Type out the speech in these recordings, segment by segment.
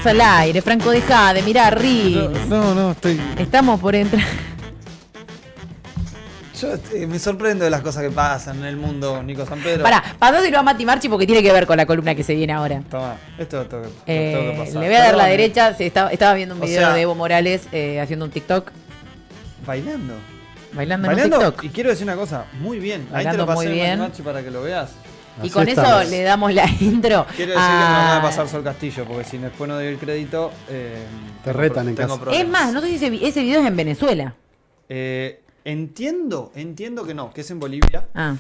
estamos al aire. Franco, dejá de mirar Reels. No, estoy... Estamos por entrar. Yo me sorprendo de las cosas que pasan en el mundo, Nico San Pedro. Pará, pasáselo a Mati Marchi porque tiene que ver con la columna que se viene ahora. Toma, esto lo tengo que pasar. Le voy a dar la Perdón, derecha. Estaba viendo un O video sea- de Evo Morales haciendo un TikTok. Bailando. Bailando en un TikTok. Y quiero decir una cosa, muy bien. Ahí te Bailando lo pasé muy bien. Mati para que lo veas. Y Así con estamos. eso le damos la intro. Quiero decir que no me va a pasar Sol Castillo, porque si después no doy el crédito... Te retan en tengo casa. problemas. Es más, no sé si ese video es en Venezuela. Entiendo que no, que es en Bolivia. Ah,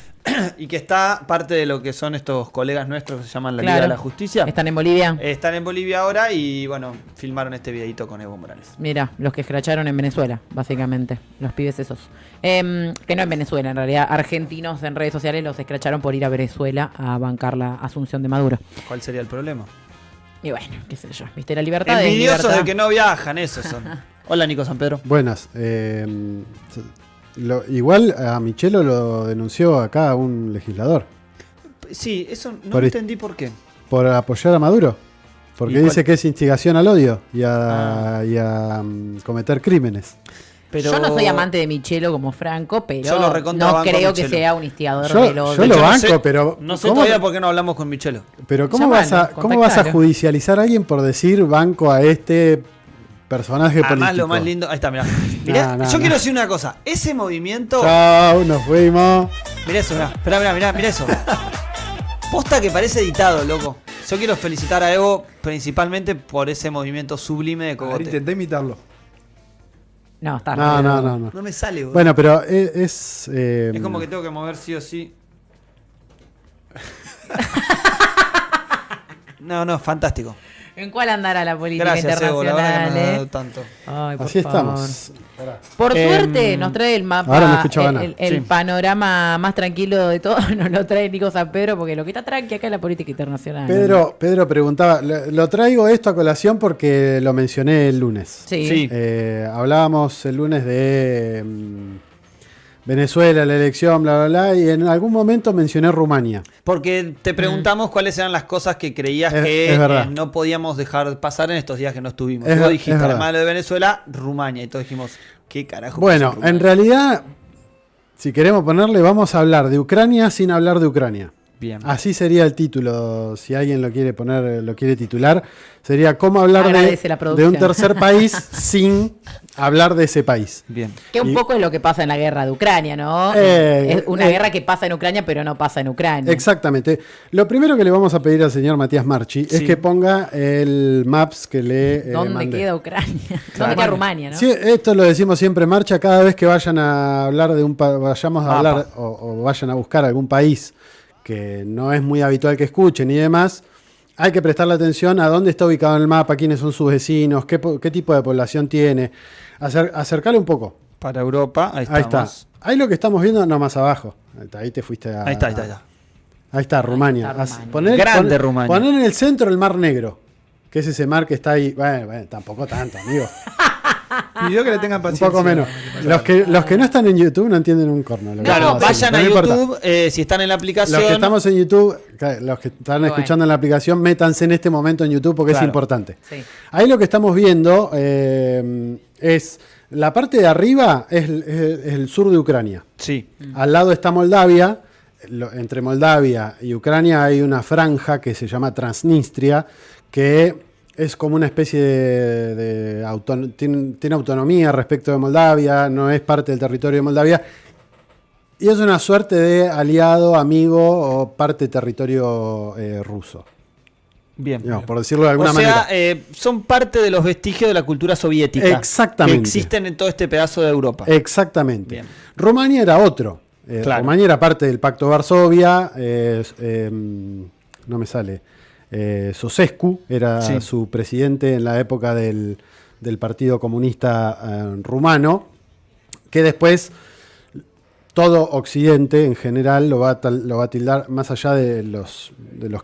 Y que está parte de lo que son estos colegas nuestros que se llaman la claro. Liga de la Justicia. ¿Están en Bolivia? Están en Bolivia ahora y bueno, filmaron este videito con Evo Morales. Mira, los que escracharon en Venezuela, básicamente. Los pibes esos. Que no en Venezuela, en realidad. Argentinos en redes sociales los escracharon por ir a Venezuela a bancar la asunción de Maduro. ¿Cuál sería el problema? Y bueno, qué sé yo. ¿Viste? La libertad es Envidiosos libertad. de que no viajan, esos son. Hola, Nico San Pedro. Buenas. Igual a Michelo lo denunció acá un legislador Sí, eso no Por- entendí por qué. por apoyar a Maduro. Porque ¿Y dice cuál? que es instigación al odio y a cometer crímenes. Pero Yo no soy amante de Michelo como Franco, pero Yo lo recontra no banco a creo que Michelo. sea un instigador Yo- del odio. yo De lo hecho, banco, no sé, pero no sé ¿cómo- todavía por qué no hablamos con Michelo. Pero ¿cómo Llamalo, vas a contactalo. judicializar a alguien por decir banco a este personaje Además, político? lo más lindo. Ahí está, mirá. No, Yo quiero no. decir una cosa. Ese movimiento. Chao, nos fuimos. Mirá eso, mirá eso. Posta que parece editado, loco. Yo quiero felicitar a Evo principalmente por ese movimiento sublime de A ver, cogote. intenté imitarlo. No, está No. No me sale, boludo. Bueno, pero es Es como que tengo que mover sí o sí. No, fantástico. ¿En cuál andará la política Gracias, Evo. La verdad que internacional? me ha dado tanto. Ay, por así favor. estamos. Por Em, suerte nos trae el mapa, ahora no escuchaba nada. el Sí. panorama más tranquilo de todo, nos lo trae Nico San Pedro, porque lo que está tranqui acá es la política internacional. Pedro preguntaba, lo traigo esto a colación porque lo mencioné el lunes. Sí. Sí. Hablábamos el lunes de Venezuela, la elección, bla, bla, bla, y en algún momento mencioné Rumania. Porque te preguntamos cuáles eran las cosas que creías Es que verdad. no podíamos dejar pasar en estos días que no estuvimos. Es Vos ver- dijiste, es verdad. además de Venezuela, Rumania. Y todos dijimos, ¿qué carajo? Bueno, pasa Rumania? en realidad, si queremos ponerle, vamos a hablar de Ucrania sin hablar de Ucrania. Bien. Así sería el título, si alguien lo quiere poner, lo quiere titular. Sería cómo hablar Agradece la de producción. un tercer país sin hablar de ese país. Bien. Que un Y- poco es lo que pasa en la guerra de Ucrania, ¿no? Es una guerra que pasa en Ucrania, pero no pasa en Ucrania. Exactamente. Lo primero que le vamos a pedir al señor Matías Marchi es Sí. que ponga el maps que le ¿Dónde mandé. queda Ucrania? ¿Dónde queda Rumania, no? Sí, esto lo decimos siempre en marcha, cada vez que vayan a hablar de vayamos a Mapa. hablar o vayan a buscar algún país que no es muy habitual que escuchen y demás, hay que prestarle atención a dónde está ubicado en el mapa, quiénes son sus vecinos, qué tipo de población tiene, acercarle un poco. Para Europa, ahí Ahí estamos. está. Ahí lo que estamos viendo, no, más abajo. Ahí te fuiste a... Ahí está. Ahí está, Rumania. está Rumania. Grande Rumania. Poner en el centro el Mar Negro, que es ese mar que está ahí. Bueno, tampoco tanto, amigo. Pidió que le tengan Un paciencia. poco menos. Los que no están en YouTube no entienden un corno. lo que Claro, estamos haciendo. vayan a No importa. YouTube, si están en la aplicación. Los que estamos en YouTube, los que están Bueno. escuchando en la aplicación, métanse en este momento en YouTube porque Claro. es importante. Sí. Ahí lo que estamos viendo es la parte de arriba es el sur de Ucrania. Sí. Al lado está Moldavia. Entre Moldavia y Ucrania hay una franja que se llama Transnistria, que es como una especie tiene autonomía respecto de Moldavia, no es parte del territorio de Moldavia, y es una suerte de aliado, amigo o parte de territorio ruso, Bien. digamos, por decirlo de alguna O sea, manera. son parte de los vestigios de la cultura soviética. Exactamente. Que existen en todo este pedazo de Europa. Exactamente. Bien. Rumania era otro. Claro. Rumania era parte del Pacto de Varsovia. No me sale. Sosescu era Sí. su presidente en la época del Partido Comunista Rumano, que después todo Occidente en general lo va a tildar, más allá de los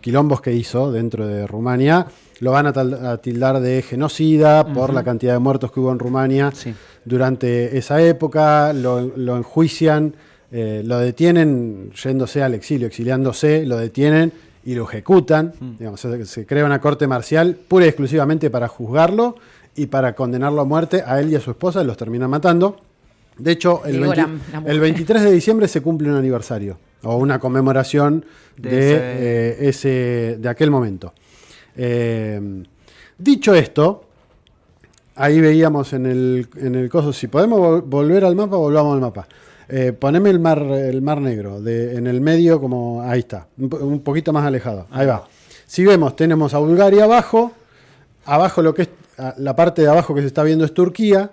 quilombos que hizo dentro de Rumania, lo van a tildar de genocida por la cantidad de muertos que hubo en Rumania Sí. durante esa época, lo enjuician, lo detienen yéndose al exilio, exiliándose, lo detienen y lo ejecutan. Digamos, se crea una corte marcial pura y exclusivamente para juzgarlo y para condenarlo a muerte a él y a su esposa, los terminan matando. De hecho, el 23 de diciembre se cumple un aniversario o una conmemoración de aquel momento. Dicho esto, ahí veíamos en el coso, si podemos volver al mapa, volvamos al mapa. Poneme el mar Negro, en el medio, como ahí está, un poquito más alejado. Ahí va. Si vemos, tenemos a Bulgaria abajo lo que es la parte de abajo que se está viendo es Turquía,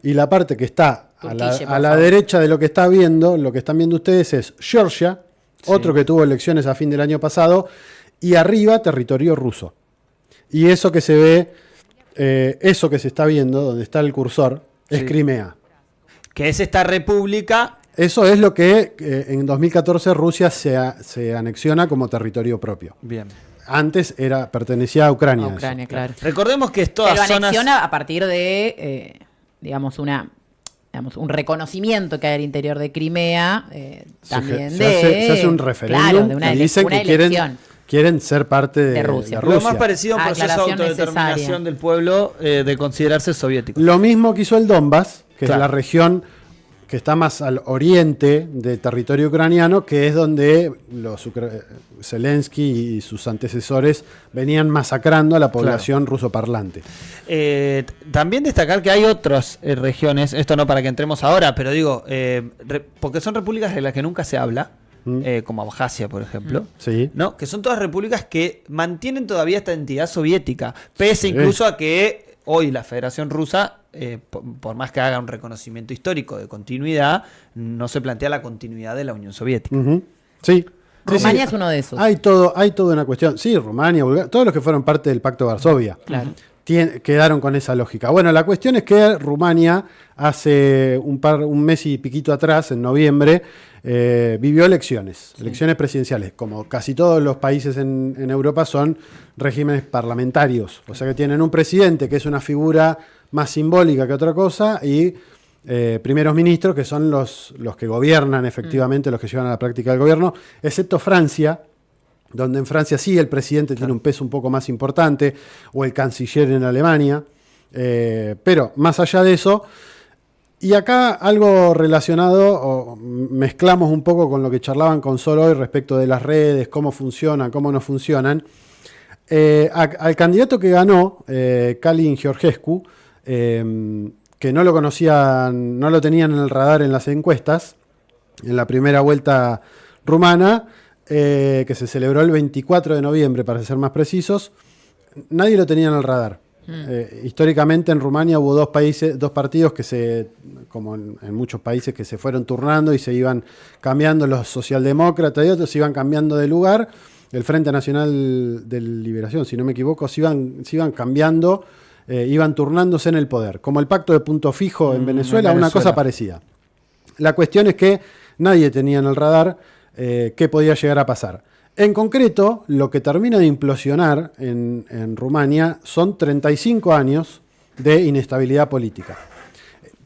y la parte que está a la derecha de lo que están viendo ustedes es Georgia, otro que tuvo elecciones a fin del año pasado, y arriba territorio ruso. Y eso que se ve, eso que se está viendo, donde está el cursor, es Crimea. Que es esta república. Eso es lo que en 2014 Rusia se anexiona como territorio propio. Bien. Antes pertenecía a Ucrania. A Ucrania, claro. Recordemos que es todas Pero zonas. anexiona a partir de, digamos, un reconocimiento que hay al interior de Crimea, también se hace un referéndum de una y dicen una que quieren ser parte de Rusia. Lo más parecido a un proceso de Aclaración autodeterminación necesaria. del pueblo de considerarse soviético. Lo mismo que hizo el Donbass, que Claro. es la región que está más al oriente de territorio ucraniano, que es donde Zelensky y sus antecesores venían masacrando a la población rusoparlante. También destacar que hay otras regiones, esto no para que entremos ahora, pero digo, porque son repúblicas de las que nunca se habla, como Abjasia, por ejemplo, Sí. ¿no? Que son todas repúblicas que mantienen todavía esta entidad soviética, pese incluso a que hoy la Federación Rusa, por más que haga un reconocimiento histórico de continuidad, no se plantea la continuidad de la Unión Soviética. Ujú. Sí. Rumania es uno de esos. Hay toda una cuestión. Sí, Rumania, Bulgaria, todos los que fueron parte del Pacto de Varsovia. Claro. Quedaron con esa lógica. Bueno, la cuestión es que Rumania hace un mes y piquito atrás, en noviembre, vivió elecciones presidenciales. Como casi todos los países en Europa son regímenes parlamentarios. O sea que tienen un presidente que es una figura más simbólica que otra cosa y primeros ministros que son los que gobiernan efectivamente, los que llevan a la práctica del gobierno, excepto Francia, donde en Francia sí el presidente tiene un peso un poco más importante, o el canciller en Alemania, pero más allá de eso, y acá algo relacionado, o mezclamos un poco con lo que charlaban con Sol hoy respecto de las redes, cómo funcionan, cómo no funcionan. Al candidato que ganó, Kalin Georgescu, que no lo conocían, no lo tenían en el radar en las encuestas, en la primera vuelta rumana, que se celebró el 24 de noviembre, para ser más precisos, nadie lo tenía en el radar. Históricamente en Rumania hubo dos partidos que como en muchos países, que se fueron turnando y se iban cambiando, los socialdemócratas y otros se iban cambiando de lugar. El Frente Nacional de Liberación, si no me equivoco, se iban cambiando, iban turnándose en el poder. Como el pacto de punto fijo en Venezuela, una cosa parecida. La cuestión es que nadie tenía en el radar qué podía llegar a pasar. En concreto, lo que termina de implosionar en Rumania son 35 años de inestabilidad política.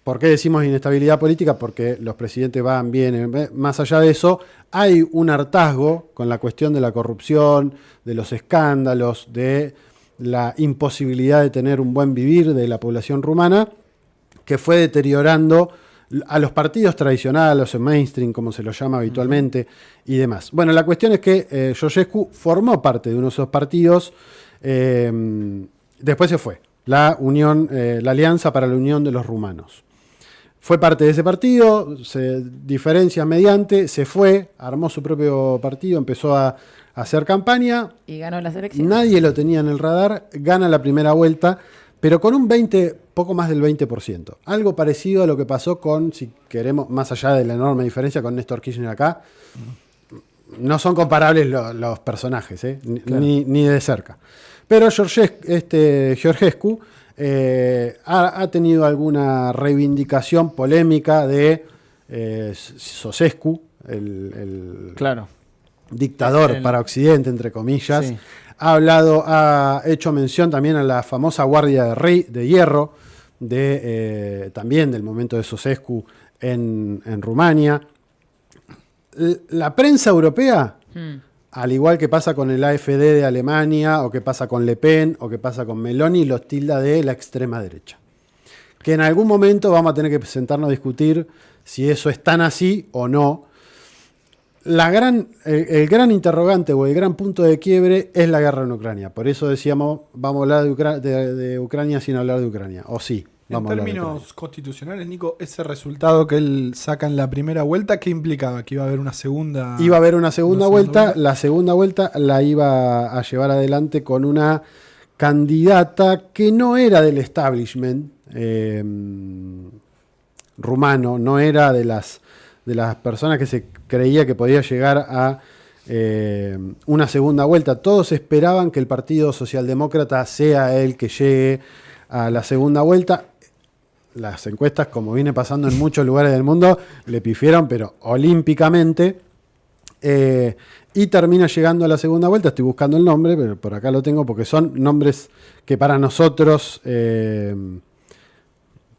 ¿Por qué decimos inestabilidad política? Porque los presidentes van, vienen. Más allá de eso, hay un hartazgo con la cuestión de la corrupción, de los escándalos, de la imposibilidad de tener un buen vivir de la población rumana, que fue deteriorando a los partidos tradicionales, los mainstream, como se los llama habitualmente, y demás. Bueno, la cuestión es que Georgescu formó parte de uno de esos partidos, después se fue, la Alianza para la Unión de los Rumanos. Fue parte de ese partido, diferencias mediante, se fue, armó su propio partido, empezó a hacer campaña. Y ganó las elecciones. Nadie lo tenía en el radar, gana la primera vuelta, pero con un poco más del 20%. Algo parecido a lo que pasó con, si queremos, más allá de la enorme diferencia con Néstor Kirchner acá, no son comparables los personajes, Claro. ni de cerca. Pero Georgescu ha tenido alguna reivindicación polémica de Ceausescu, el Claro. dictador para Occidente, entre comillas. Sí. Ha hecho mención también a la famosa Guardia de Hierro, también del momento de Ceausescu en Rumania. La prensa europea al igual que pasa con el AfD de Alemania, o que pasa con Le Pen, o que pasa con Meloni, los tilda de la extrema derecha. Que en algún momento vamos a tener que sentarnos a discutir si eso es tan así o no. El gran interrogante o el gran punto de quiebre es la guerra en Ucrania. Por eso decíamos, vamos a hablar de Ucrania sin hablar de Ucrania. O sí, En vamos a hablar de términos Ucrania. constitucionales, Nico, ese resultado que él saca en la primera vuelta, ¿qué implicaba? ¿Que iba a haber una segunda? Iba a haber una segunda ¿Una segunda vuelta. vuelta? La segunda vuelta la iba a llevar adelante con una candidata que no era del establishment rumano, no era de las personas que se creía que podía llegar a una segunda vuelta. Todos esperaban que el Partido Socialdemócrata sea el que llegue a la segunda vuelta. Las encuestas, como viene pasando en muchos lugares del mundo, le pifieron, pero olímpicamente. Y termina llegando a la segunda vuelta. Estoy buscando el nombre, pero por acá lo tengo porque son nombres que para nosotros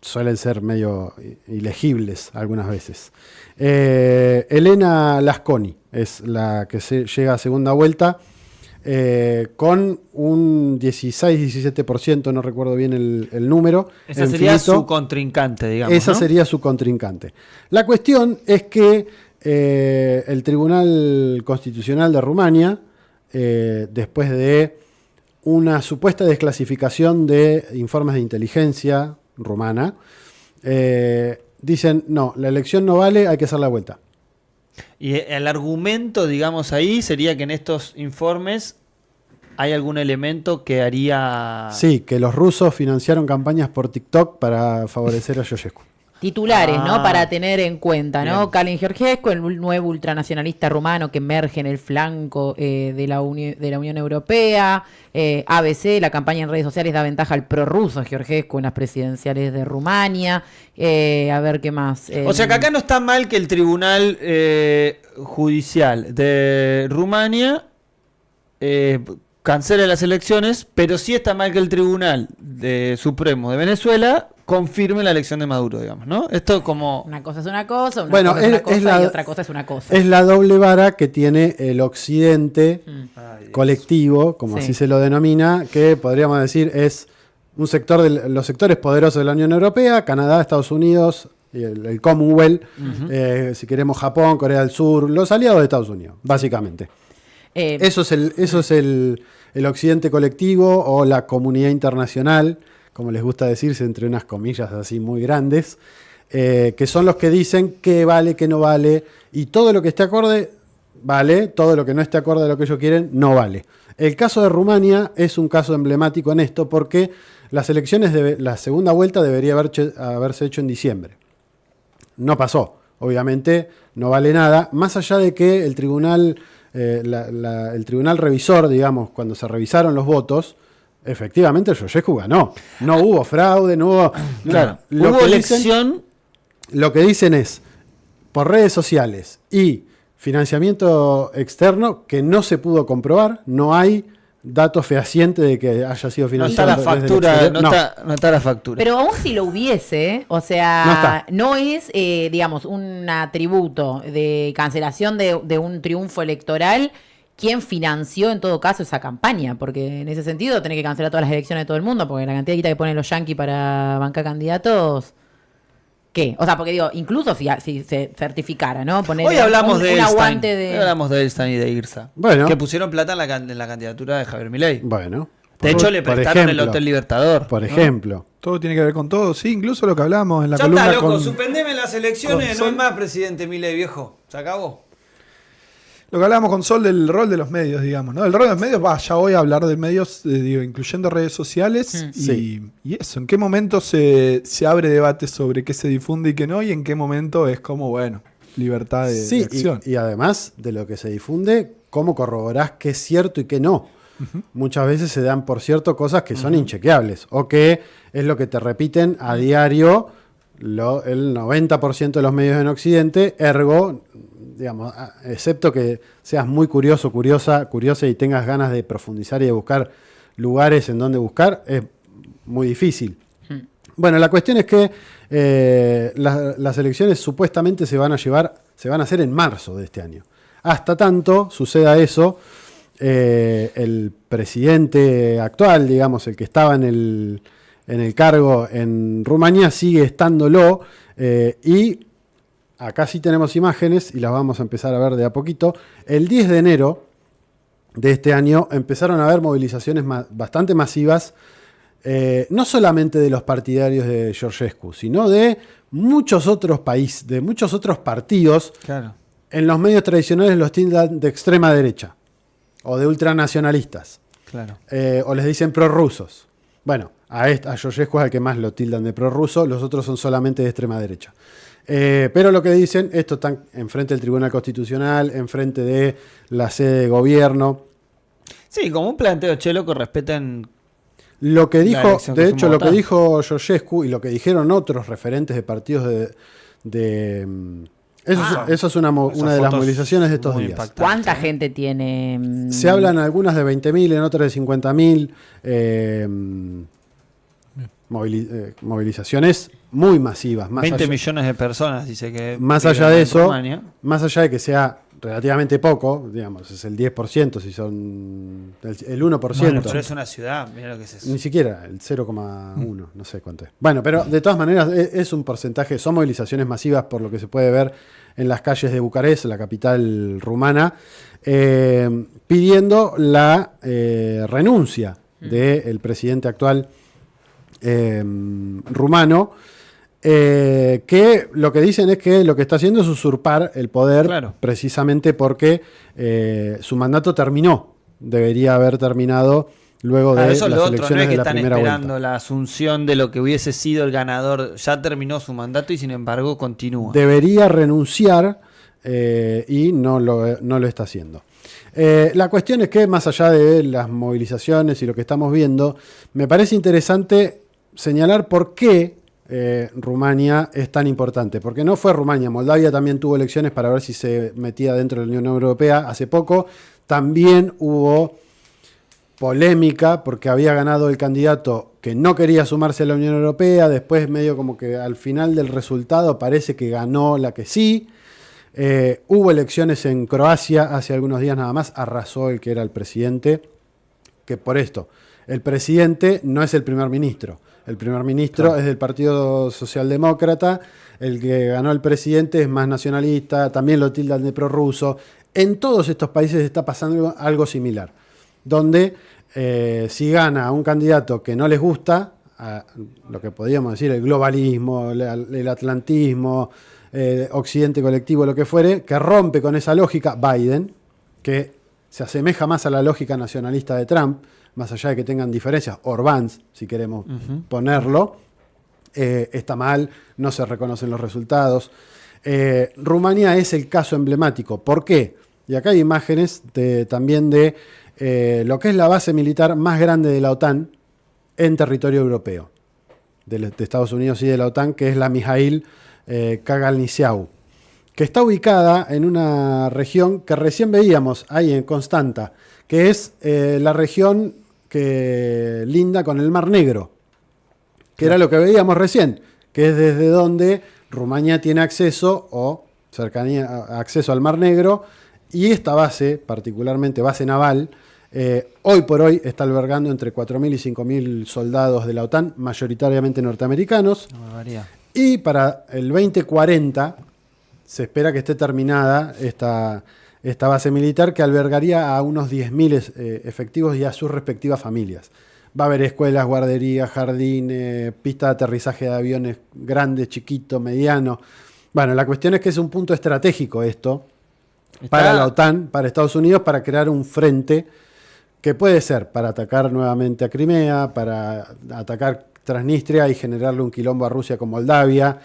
suelen ser medio ilegibles algunas veces. Elena Lasconi es la que llega a segunda vuelta con un 16-17%, no recuerdo bien el número. Esa sería su contrincante, digamos. Esa ¿no? sería su contrincante. La cuestión es que el Tribunal Constitucional de Rumania, después de una supuesta desclasificación de informes de inteligencia rumana, dicen, no, la elección no vale, hay que hacer la vuelta. Y el argumento, digamos, ahí sería que en estos informes hay algún elemento que haría... Sí, que los rusos financiaron campañas por TikTok para favorecer a Ceausescu. Titulares, ¿no? Ah. Para tener en cuenta, ¿no? Bien. Kalin Georgescu, el nuevo ultranacionalista rumano que emerge en el flanco de la Unión Europea. ABC, la campaña en redes sociales da ventaja al prorruso Georgescu en las presidenciales de Rumania. A ver qué más. O sea que acá no está mal que el Tribunal Judicial de Rumania cancele las elecciones, pero sí está mal que el Tribunal Supremo de Venezuela confirme la elección de Maduro, digamos, ¿no? Esto como... Una cosa es una cosa, una Bueno, cosa es una es cosa la- y otra cosa es una cosa. Es la doble vara que tiene el occidente colectivo, como Sí. así se lo denomina, que podríamos decir es un sector de los sectores poderosos de la Unión Europea, Canadá, Estados Unidos, y el Commonwealth, si queremos Japón, Corea del Sur, los aliados de Estados Unidos, básicamente. Eso es el occidente colectivo o la comunidad internacional, como les gusta decirse, entre unas comillas así muy grandes, que son los que dicen qué vale, qué no vale, y todo lo que esté acorde vale, todo lo que no esté acorde a lo que ellos quieren no vale. El caso de Rumania es un caso emblemático en esto porque las elecciones de la segunda vuelta debería haberse hecho en diciembre. No pasó, obviamente no vale nada, más allá de que el tribunal, el tribunal revisor, digamos, cuando se revisaron los votos, efectivamente Ceausescu ganó. No hubo fraude, no hubo... Claro, Lo hubo que elección... lo que dicen es, por redes sociales y financiamiento externo, que no se pudo comprobar, no hay datos fehacientes de que haya sido No está financiado. la desde el factura, exterior. no está la factura. Pero aún si lo hubiese, o No sea, está. no es, digamos, un atributo de cancelación de un triunfo electoral quien financió en todo caso esa campaña, porque en ese sentido tenés que cancelar todas las elecciones de todo el mundo, porque la cantidad de guita que ponen los yanquis para bancar candidatos, ¿qué? O sea, porque digo, incluso si se certificara, ¿no? Poner Hoy hablamos de un Elstein. aguante de... Hoy hablamos de Elstein y de Irsa. Bueno. Que pusieron plata en la candidatura de Javier Milei. Bueno. De hecho, le por prestaron el ejemplo, Hotel Libertador. Por ¿no? ejemplo. Todo tiene que ver con todo, sí, incluso lo que hablábamos en la Ya columna está, loco, con... suspendeme las elecciones, con no es Sol. más presidente Milei, viejo. Se acabó. Lo que hablábamos con Sol del rol de los medios, digamos, ¿no? El rol de los medios, ya voy a hablar de medios, digo, incluyendo redes sociales Sí. y eso. ¿En qué momento se abre debate sobre qué se difunde y qué no? Y en qué momento es como, bueno, libertad de Sí, acción. y además de lo que se difunde, ¿cómo corroborás qué es cierto y qué no? Muchas veces se dan por cierto cosas que son inchequeables o que es lo que te repiten a diario el 90% de los medios en Occidente, ergo, digamos, excepto que seas muy curiosa y tengas ganas de profundizar y de buscar lugares en donde buscar, es muy difícil. Bueno, la cuestión es que las elecciones supuestamente se van a hacer en marzo de este año. Hasta tanto suceda eso, el presidente actual, digamos, el que estaba en el cargo en Rumania, sigue estándolo, y acá sí tenemos imágenes y las vamos a empezar a ver de a poquito. El 10 de enero de este año empezaron a haber movilizaciones bastante masivas, no solamente de los partidarios de Georgescu, sino de muchos otros países, de muchos otros partidos. Claro. En los medios tradicionales los tildan de extrema derecha o de ultranacionalistas, Claro. o les dicen prorrusos. Bueno, a Georgescu es al que más lo tildan de prorruso, los otros son solamente de extrema derecha. Pero lo que dicen, esto están enfrente del Tribunal Constitucional, enfrente de la sede de gobierno. Sí, como un planteo chelo que respetan. Lo que dijo, elección que de fuimos hecho, a lo que votar. dijo Georgescu y lo que dijeron otros referentes de partidos eso es una de las movilizaciones de estos muy días. impactantes. ¿Cuánta gente tiene? Se hablan algunas de 20.000, en otras de 50.000. Movilizaciones muy masivas. 20 millones de personas, dice que. Más viven allá de en eso, Rumania. más allá de que sea relativamente poco, digamos, es el 10%, si son el 1%. Bueno, pero es una ciudad, mira lo que es eso. Ni siquiera, el 0,1, no sé cuánto es. Bueno, pero de todas maneras es un porcentaje, son movilizaciones masivas por lo que se puede ver en las calles de Bucarest, la capital rumana, pidiendo la renuncia del presidente actual rumano, que lo que dicen es que lo que está haciendo es usurpar el poder, Claro. precisamente porque su mandato terminó, debería haber terminado luego de Eso es las lo otro, no elecciones es que de la están primera esperando vuelta. la asunción de lo que hubiese sido el ganador. Ya terminó su mandato y sin embargo continúa. Debería renunciar y no lo está haciendo. La cuestión es que, más allá de las movilizaciones y lo que estamos viendo, me parece interesante señalar por qué Rumania es tan importante. Porque no fue Rumania, Moldavia también tuvo elecciones para ver si se metía dentro de la Unión Europea hace poco. También hubo polémica porque había ganado el candidato que no quería sumarse a la Unión Europea. Después, medio como que al final del resultado parece que ganó la que sí. Hubo elecciones en Croacia hace algunos días nada más, arrasó el que era el presidente, que por esto, el presidente no es el primer ministro, el primer ministro Claro. es del Partido Socialdemócrata, el que ganó el presidente es más nacionalista, también lo tildan de prorruso. En todos estos países está pasando algo similar, donde si gana un candidato que no les gusta, lo que podríamos decir el globalismo, el atlantismo, Occidente colectivo, lo que fuere, que rompe con esa lógica, Biden, que se asemeja más a la lógica nacionalista de Trump, más allá de que tengan diferencias, Orbán, si queremos ponerlo, está mal, no se reconocen los resultados. Rumania es el caso emblemático. ¿Por qué? Y acá hay imágenes también de lo que es la base militar más grande de la OTAN en territorio europeo, de Estados Unidos y de la OTAN, que es la Mijaíl Kagalniceau, que está ubicada en una región que recién veíamos ahí en Constanta, que es la región que linda con el Mar Negro, que era lo que veíamos recién, que es desde donde Rumania tiene acceso o acceso al Mar Negro, y esta base, particularmente base naval, hoy por hoy está albergando entre 4.000 y 5.000 soldados de la OTAN, mayoritariamente norteamericanos. Una barbaridad. Y para el 2040 se espera que esté terminada esta base militar, que albergaría a unos 10.000 efectivos y a sus respectivas familias. Va a haber escuelas, guarderías, jardines, pista de aterrizaje de aviones grandes, chiquitos, medianos. Bueno, la cuestión es que es un punto estratégico esto para la OTAN, para Estados Unidos, para crear un frente que puede ser para atacar nuevamente a Crimea, para atacar Transnistria y generarle un quilombo a Rusia con Moldavia,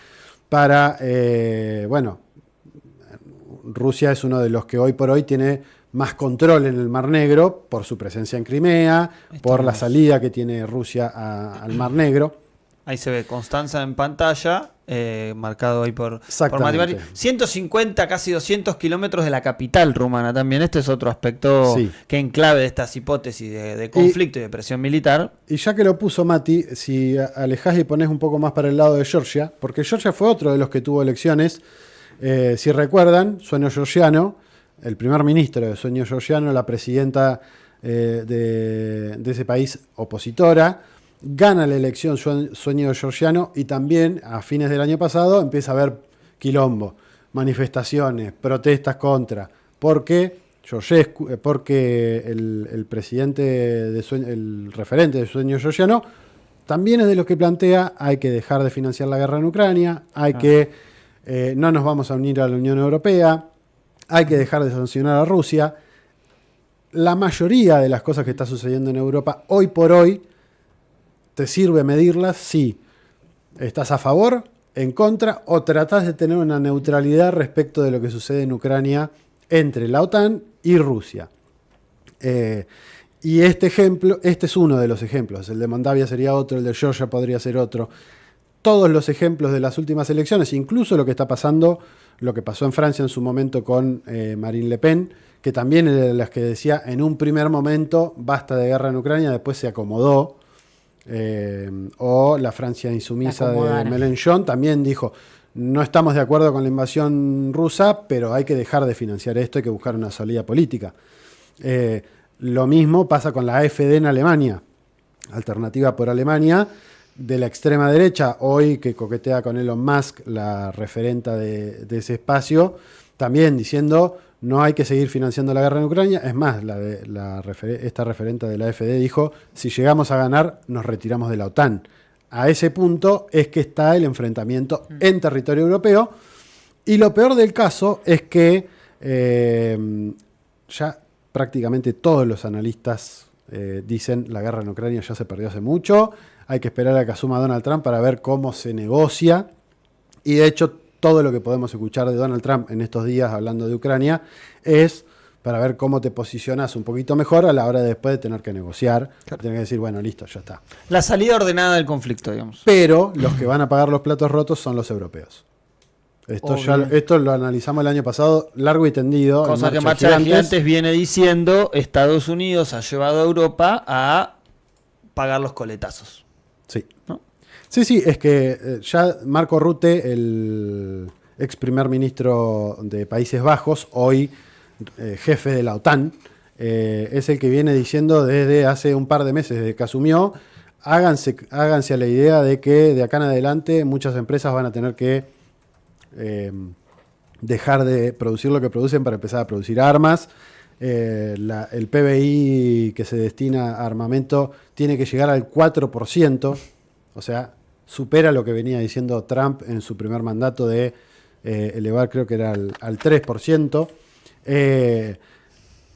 Rusia es uno de los que hoy por hoy tiene más control en el Mar Negro por su presencia en Crimea, por la salida que tiene Rusia al Mar Negro. Ahí se ve Constanza en pantalla, marcado ahí por Exactamente. Mati. 150, casi 200 kilómetros de la capital rumana también. Este es otro aspecto Sí. que en clave de estas hipótesis de conflicto y de presión militar. Y ya que lo puso Mati, si alejás y pones un poco más para el lado de Georgia, porque Georgia fue otro de los que tuvo elecciones, si recuerdan, sueno georgiano, el primer ministro de sueño georgiano, la presidenta de ese país opositora, gana la elección sueño georgiano y también a fines del año pasado empieza a haber quilombo, manifestaciones, protestas contra. ¿Por qué? Porque el presidente, el referente de sueño georgiano, también es de los que plantea hay que dejar de financiar la guerra en Ucrania, no nos vamos a unir a la Unión Europea, hay que dejar de sancionar a Rusia. La mayoría de las cosas que está sucediendo en Europa hoy por hoy, ¿te sirve medirlas? Sí. ¿Estás a favor, en contra o tratás de tener una neutralidad respecto de lo que sucede en Ucrania entre la OTAN y Rusia? Y este es uno de los ejemplos. El de Moldavia sería otro, el de Georgia podría ser otro. Todos los ejemplos de las últimas elecciones, incluso lo que está pasando, lo que pasó en Francia en su momento con Marine Le Pen, que también era de las que decía en un primer momento basta de guerra en Ucrania, después se acomodó. O la Francia insumisa de Mélenchon también dijo no estamos de acuerdo con la invasión rusa, pero hay que dejar de financiar esto, hay que buscar una salida política. Lo mismo pasa con la AfD en Alemania, Alternativa por Alemania, de la extrema derecha, hoy que coquetea con Elon Musk, la referenta de ese espacio, también diciendo no hay que seguir financiando la guerra en Ucrania. Es más, esta referenta de la AfD dijo, si llegamos a ganar, nos retiramos de la OTAN. A ese punto es que está el enfrentamiento en territorio europeo. Y lo peor del caso es que ya prácticamente todos los analistas dicen la guerra en Ucrania ya se perdió hace mucho, hay que esperar a que asuma Donald Trump para ver cómo se negocia. Y de hecho, todo lo que podemos escuchar de Donald Trump en estos días hablando de Ucrania es para ver cómo te posicionas un poquito mejor a la hora de después de tener que negociar, tener que decir, bueno, listo, ya está. La salida ordenada del conflicto, digamos. Pero los que van a pagar los platos rotos son los europeos. Esto lo analizamos el año pasado, largo y tendido. Cosa que Marcha de Gigantes viene diciendo, Estados Unidos ha llevado a Europa a pagar los coletazos. Sí. ¿No? Sí, es que ya Marco Rutte, el ex primer ministro de Países Bajos, hoy jefe de la OTAN, es el que viene diciendo desde hace un par de meses, desde que asumió, háganse a la idea de que de acá en adelante muchas empresas van a tener que dejar de producir lo que producen para empezar a producir armas. El PBI que se destina a armamento tiene que llegar al 4%, o sea, supera lo que venía diciendo Trump en su primer mandato de elevar, creo que era al 3%.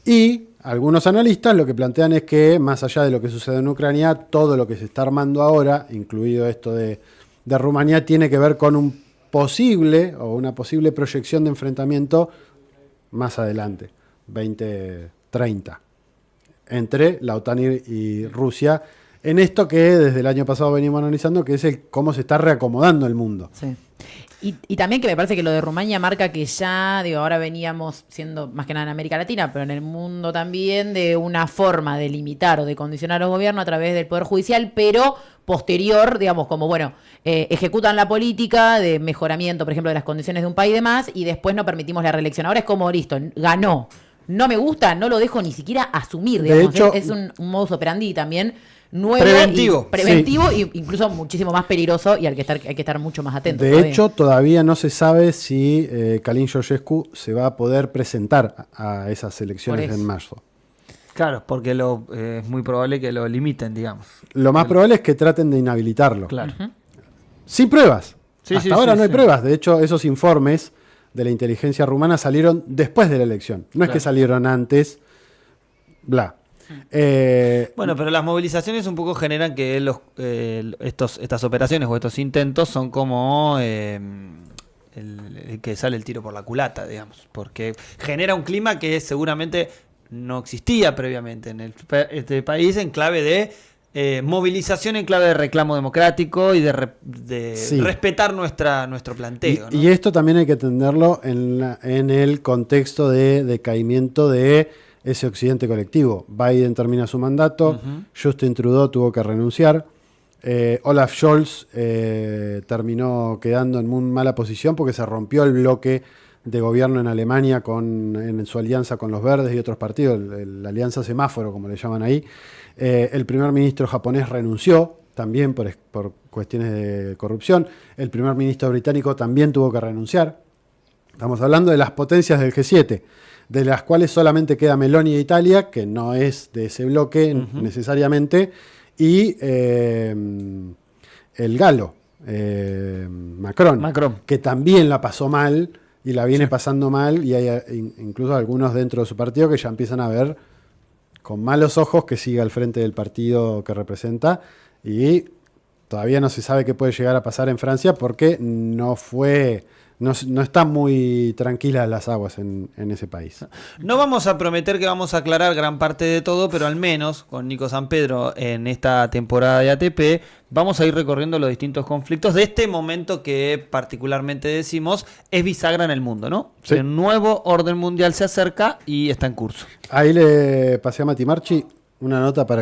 Y algunos analistas lo que plantean es que, más allá de lo que sucede en Ucrania, todo lo que se está armando ahora, incluido esto de Rumanía, tiene que ver con un posible o una posible proyección de enfrentamiento más adelante, 2030, entre la OTAN y Rusia, en esto que desde el año pasado venimos analizando, que es cómo se está reacomodando el mundo. Sí. Y también que me parece que lo de Rumania marca que ya, ahora veníamos siendo más que nada en América Latina, pero en el mundo también, de una forma de limitar o de condicionar al gobierno a través del Poder Judicial, pero posterior, digamos, como, ejecutan la política de mejoramiento, por ejemplo, de las condiciones de un país y demás, y después no permitimos la reelección. Ahora es como, listo, ganó. No me gusta, no lo dejo ni siquiera asumir, digamos. De hecho, es un modus operandi también nuevo, preventivo sí. e incluso muchísimo más peligroso, y hay que estar mucho más atentos. De hecho, todavía no se sabe si Călin Georgescu se va a poder presentar a esas elecciones en marzo. Claro, porque es muy probable que lo limiten, digamos. Lo más probable es que traten de inhabilitarlo. Claro. Sin pruebas. Sí, Hasta ahora no hay pruebas. De hecho, esos informes de la inteligencia rumana salieron después de la elección. No es que salieron antes, bla. Bueno, pero las movilizaciones un poco generan que estas operaciones o estos intentos son como el que sale el tiro por la culata, digamos, porque genera un clima que seguramente no existía previamente en este país, en clave de movilización, en clave de reclamo democrático y de respetar nuestro planteo. Y esto también hay que entenderlo en el contexto de decaimiento de ese occidente colectivo. Biden termina su mandato, Justin Trudeau tuvo que renunciar, Olaf Scholz terminó quedando en muy mala posición porque se rompió el bloque de gobierno en Alemania en su alianza con los verdes y otros partidos, la alianza semáforo, como le llaman ahí. El primer ministro japonés renunció también por cuestiones de corrupción. El primer ministro británico también tuvo que renunciar. Estamos hablando de las potencias del G7, de las cuales solamente queda Meloni e Italia, que no es de ese bloque necesariamente, y el galo, Macron, que también la pasó mal y la viene pasando mal, y hay incluso algunos dentro de su partido que ya empiezan a ver con malos ojos que siga al frente del partido que representa, y todavía no se sabe qué puede llegar a pasar en Francia porque no están muy tranquilas las aguas en ese país. No vamos a prometer que vamos a aclarar gran parte de todo, pero al menos con Nico San Pedro en esta temporada de ATP vamos a ir recorriendo los distintos conflictos de este momento que particularmente decimos es bisagra en el mundo, ¿no? Sí. El nuevo orden mundial se acerca y está en curso. Ahí le pasé a Mati Marchi una nota para que